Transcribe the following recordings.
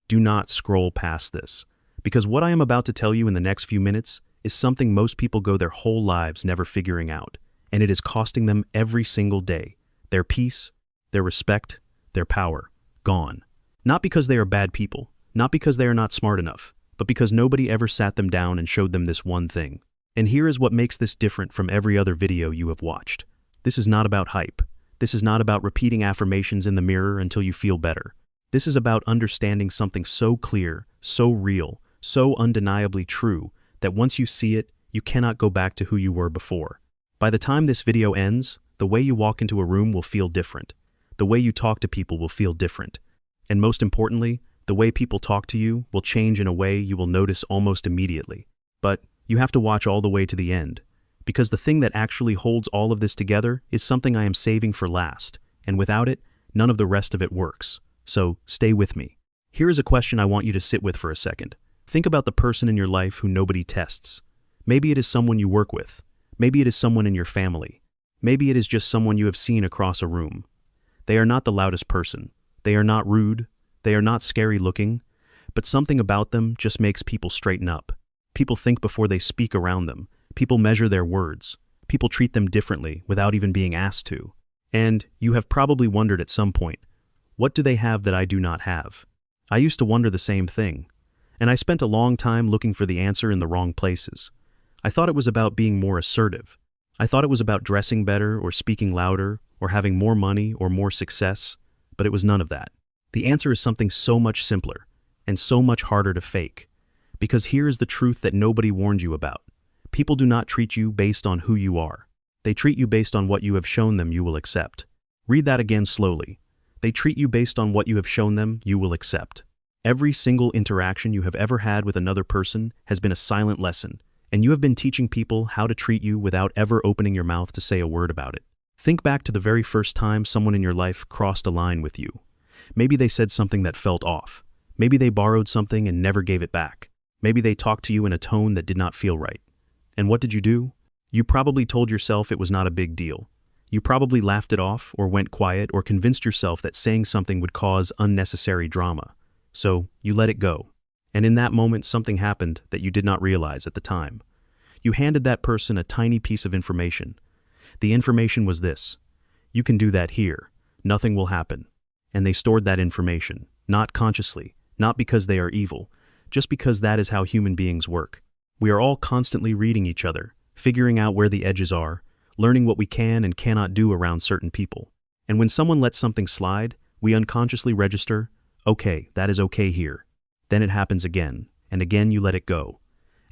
do not scroll past this, because what I am about to tell you in the next few minutes is something most people go their whole lives never figuring out, and it is costing them every single day. Their peace, their respect, their power, gone. Not because they are bad people, not because they are not smart enough, but because nobody ever sat them down and showed them this one thing. And here is what makes this different from every other video you have watched. This is not about hype. This is not about repeating affirmations in the mirror until you feel better. This is about understanding something so clear, so real, so undeniably true, that once you see it, you cannot go back to who you were before. By the time this video ends, the way you walk into a room will feel different. The way you talk to people will feel different. And most importantly, the way people talk to you will change in a way you will notice almost immediately. But you have to watch all the way to the end, because the thing that actually holds all of this together is something I am saving for last, and without it, none of the rest of it works. So stay with me. Here is a question I want you to sit with for a second. Think about the person in your life who nobody tests. Maybe it is someone you work with. Maybe it is someone in your family. Maybe it is just someone you have seen across a room. They are not the loudest person. They are not rude. They are not scary looking. But something about them just makes people straighten up. People think before they speak around them. People measure their words. People treat them differently without even being asked to. And you have probably wondered at some point, what do they have that I do not have? I used to wonder the same thing. And I spent a long time looking for the answer in the wrong places. I thought it was about being more assertive. I thought it was about dressing better or speaking louder or having more money or more success, but it was none of that. The answer is something so much simpler and so much harder to fake. Because here is the truth that nobody warned you about. People do not treat you based on who you are. They treat you based on what you have shown them you will accept. Read that again slowly. They treat you based on what you have shown them you will accept. Every single interaction you have ever had with another person has been a silent lesson, and you have been teaching people how to treat you without ever opening your mouth to say a word about it. Think back to the very first time someone in your life crossed a line with you. Maybe they said something that felt off. Maybe they borrowed something and never gave it back. Maybe they talked to you in a tone that did not feel right. And what did you do? You probably told yourself it was not a big deal. You probably laughed it off or went quiet or convinced yourself that saying something would cause unnecessary drama. So you let it go. And in that moment, something happened that you did not realize at the time. You handed that person a tiny piece of information. The information was this: you can do that here. Nothing will happen. And they stored that information, not consciously, not because they are evil, just because that is how human beings work. We are all constantly reading each other, figuring out where the edges are, learning what we can and cannot do around certain people. And when someone lets something slide, we unconsciously register, okay, that is okay here. Then it happens again, and again you let it go.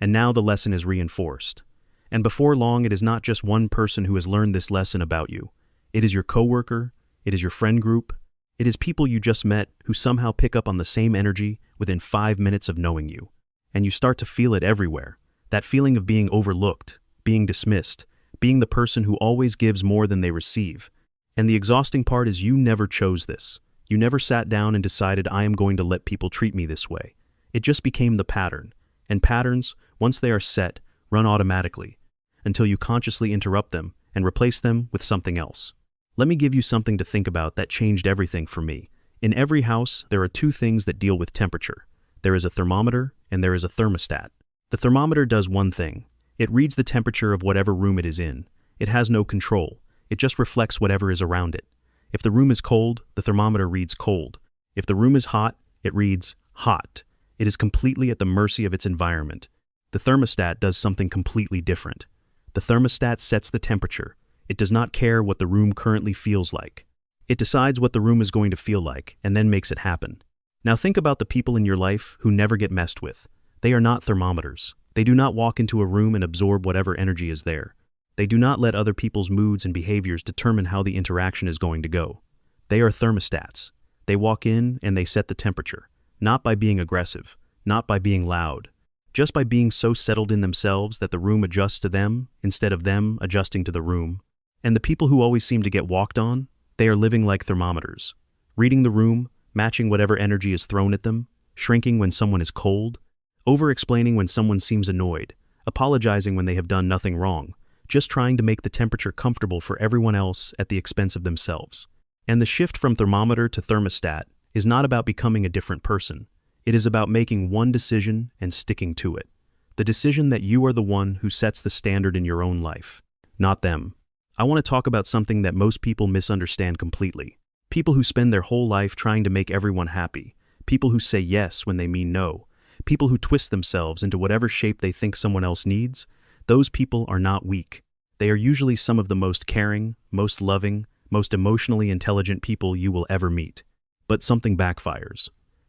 And now the lesson is reinforced. And before long, it is not just one person who has learned this lesson about you. It is your coworker, it is your friend group, it is people you just met who somehow pick up on the same energy within 5 minutes of knowing you. And you start to feel it everywhere. That feeling of being overlooked, being dismissed, being the person who always gives more than they receive. And the exhausting part is you never chose this. You never sat down and decided, I am going to let people treat me this way. It just became the pattern. And patterns, once they are set, run automatically, until you consciously interrupt them and replace them with something else. Let me give you something to think about that changed everything for me. In every house, there are two things that deal with temperature. There is a thermometer and there is a thermostat. The thermometer does one thing. It reads the temperature of whatever room it is in. It has no control. It just reflects whatever is around it. If the room is cold, the thermometer reads cold. If the room is hot, it reads hot. It is completely at the mercy of its environment. The thermostat does something completely different. The thermostat sets the temperature. It does not care what the room currently feels like. It decides what the room is going to feel like and then makes it happen. Now think about the people in your life who never get messed with. They are not thermometers. They do not walk into a room and absorb whatever energy is there. They do not let other people's moods and behaviors determine how the interaction is going to go. They are thermostats. They walk in and they set the temperature, not by being aggressive, not by being loud, just by being so settled in themselves that the room adjusts to them instead of them adjusting to the room. And the people who always seem to get walked on, they are living like thermometers, reading the room, matching whatever energy is thrown at them, shrinking when someone is cold, over-explaining when someone seems annoyed, apologizing when they have done nothing wrong, just trying to make the temperature comfortable for everyone else at the expense of themselves. And the shift from thermometer to thermostat is not about becoming a different person. It is about making one decision and sticking to it. The decision that you are the one who sets the standard in your own life, not them. I want to talk about something that most people misunderstand completely. People who spend their whole life trying to make everyone happy. People who say yes when they mean no. People who twist themselves into whatever shape they think someone else needs. Those people are not weak. They are usually some of the most caring, most loving, most emotionally intelligent people you will ever meet. But something backfires.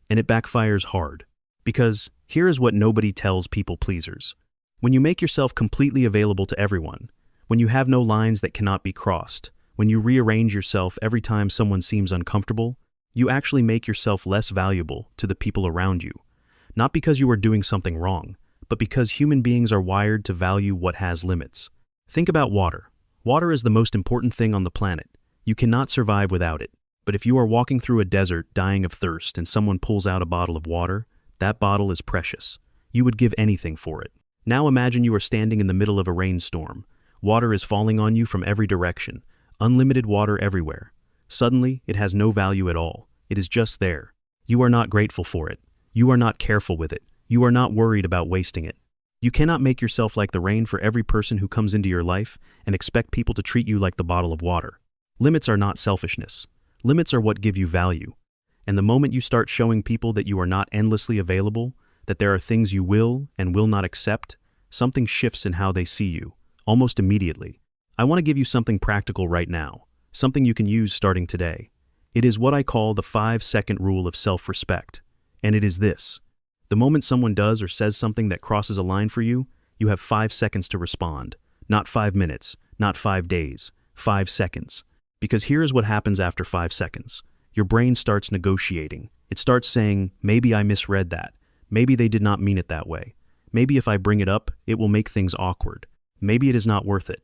And it backfires hard. Because here is what nobody tells people pleasers. When you make yourself completely available to everyone, when you have no lines that cannot be crossed, when you rearrange yourself every time someone seems uncomfortable, you actually make yourself less valuable to the people around you. Not because you are doing something wrong, but because human beings are wired to value what has limits. Think about water. Water is the most important thing on the planet. You cannot survive without it. But if you are walking through a desert dying of thirst and someone pulls out a bottle of water, that bottle is precious. You would give anything for it. Now imagine you are standing in the middle of a rainstorm. Water is falling on you from every direction. Unlimited water everywhere. Suddenly, it has no value at all. It is just there. You are not grateful for it. You are not careful with it. You are not worried about wasting it. You cannot make yourself like the rain for every person who comes into your life and expect people to treat you like the bottle of water. Limits are not selfishness. Limits are what give you value. And the moment you start showing people that you are not endlessly available, that there are things you will and will not accept, something shifts in how they see you, almost immediately. I want to give you something practical right now, something you can use starting today. It is what I call the 5-second rule of self-respect. And it is this. The moment someone does or says something that crosses a line for you, you have 5 seconds to respond. Not 5 minutes, not 5 days, 5 seconds. Because here is what happens after 5 seconds. Your brain starts negotiating. It starts saying, maybe I misread that. Maybe they did not mean it that way. Maybe if I bring it up, it will make things awkward. Maybe it is not worth it.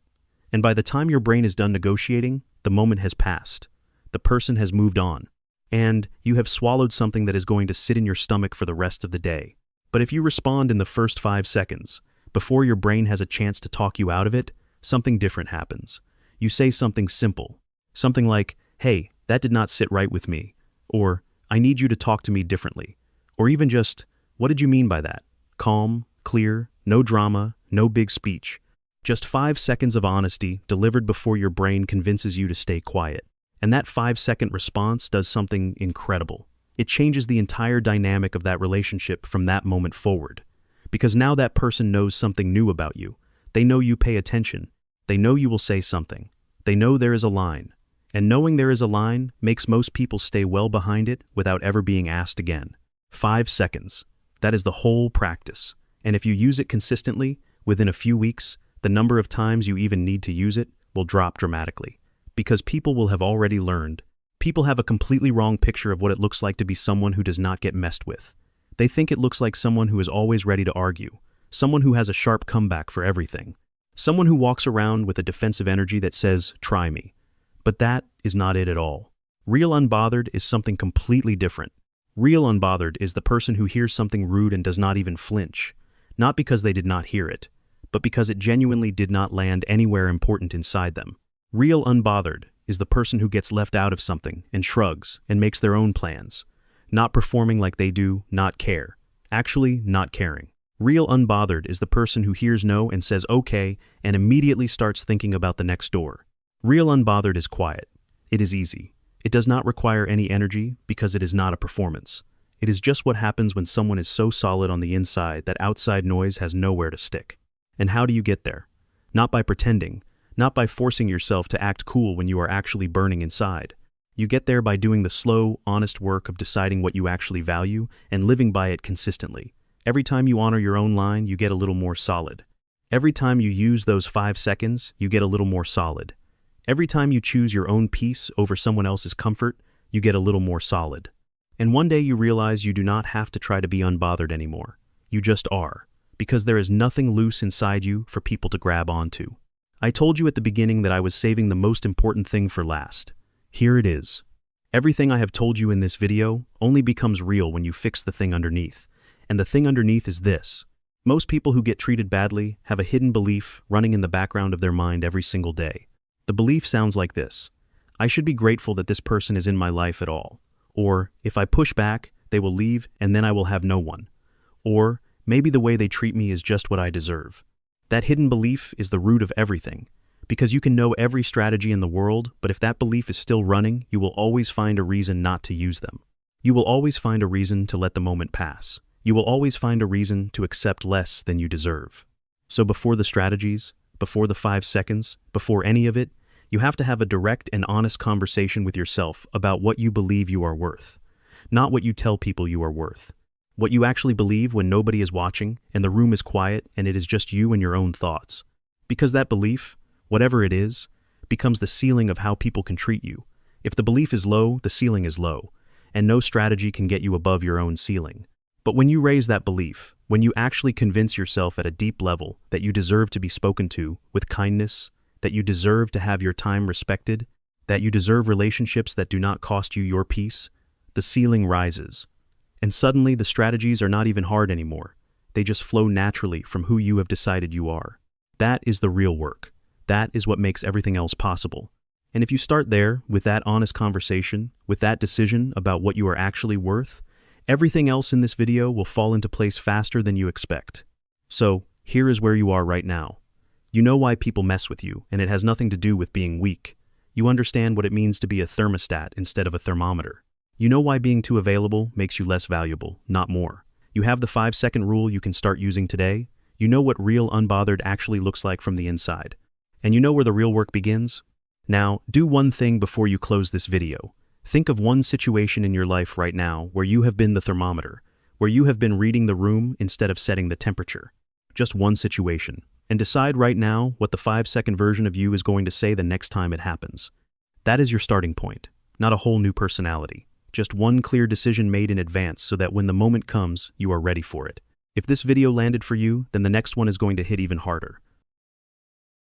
And by the time your brain is done negotiating, the moment has passed. The person has moved on. And you have swallowed something that is going to sit in your stomach for the rest of the day. But if you respond in the first 5 seconds, before your brain has a chance to talk you out of it, something different happens. You say something simple. Something like, hey, that did not sit right with me. Or, I need you to talk to me differently. Or even just, what did you mean by that? Calm, clear, no drama, no big speech. Just 5 seconds of honesty delivered before your brain convinces you to stay quiet. And that 5-second response does something incredible. It changes the entire dynamic of that relationship from that moment forward. Because now that person knows something new about you. They know you pay attention. They know you will say something. They know there is a line. And knowing there is a line makes most people stay well behind it without ever being asked again. 5 seconds. That is the whole practice. And if you use it consistently, within a few weeks, the number of times you even need to use it will drop dramatically. Because people will have already learned. People have a completely wrong picture of what it looks like to be someone who does not get messed with. They think it looks like someone who is always ready to argue, someone who has a sharp comeback for everything, someone who walks around with a defensive energy that says, try me. But that is not it at all. Real unbothered is something completely different. Real unbothered is the person who hears something rude and does not even flinch, not because they did not hear it, but because it genuinely did not land anywhere important inside them. Real unbothered is the person who gets left out of something and shrugs and makes their own plans, not performing like they do, not care, actually not caring. Real unbothered is the person who hears no and says okay and immediately starts thinking about the next door. Real unbothered is quiet. It is easy. It does not require any energy because it is not a performance. It is just what happens when someone is so solid on the inside that outside noise has nowhere to stick. And how do you get there? Not by pretending, not by forcing yourself to act cool when you are actually burning inside. You get there by doing the slow, honest work of deciding what you actually value and living by it consistently. Every time you honor your own line, you get a little more solid. Every time you use those 5 seconds, you get a little more solid. Every time you choose your own peace over someone else's comfort, you get a little more solid. And one day you realize you do not have to try to be unbothered anymore. You just are, because there is nothing loose inside you for people to grab onto. I told you at the beginning that I was saving the most important thing for last. Here it is. Everything I have told you in this video only becomes real when you fix the thing underneath. And the thing underneath is this. Most people who get treated badly have a hidden belief running in the background of their mind every single day. The belief sounds like this. I should be grateful that this person is in my life at all. Or, if I push back, they will leave, and then I will have no one. Or, maybe the way they treat me is just what I deserve. That hidden belief is the root of everything. Because you can know every strategy in the world, but if that belief is still running, you will always find a reason not to use them. You will always find a reason to let the moment pass. You will always find a reason to accept less than you deserve. So before the strategies, before the 5 seconds, before any of it, you have to have a direct and honest conversation with yourself about what you believe you are worth. Not what you tell people you are worth. What you actually believe when nobody is watching and the room is quiet and it is just you and your own thoughts. Because that belief, whatever it is, becomes the ceiling of how people can treat you. If the belief is low, the ceiling is low, and no strategy can get you above your own ceiling. But when you raise that belief, when you actually convince yourself at a deep level that you deserve to be spoken to with kindness, that you deserve to have your time respected, that you deserve relationships that do not cost you your peace, the ceiling rises. And suddenly the strategies are not even hard anymore. They just flow naturally from who you have decided you are. That is the real work. That is what makes everything else possible. And if you start there, with that honest conversation, with that decision about what you are actually worth, everything else in this video will fall into place faster than you expect. So, here is where you are right now. You know why people mess with you, and it has nothing to do with being weak. You understand what it means to be a thermostat instead of a thermometer. You know why being too available makes you less valuable, not more. You have the 5-second rule you can start using today. You know what real unbothered actually looks like from the inside. And you know where the real work begins? Now, do one thing before you close this video. Think of one situation in your life right now where you have been the thermometer, where you have been reading the room instead of setting the temperature. Just one situation. And decide right now what the 5-second version of you is going to say the next time it happens. That is your starting point, not a whole new personality. Just one clear decision made in advance so that when the moment comes, you are ready for it. If this video landed for you, then the next one is going to hit even harder.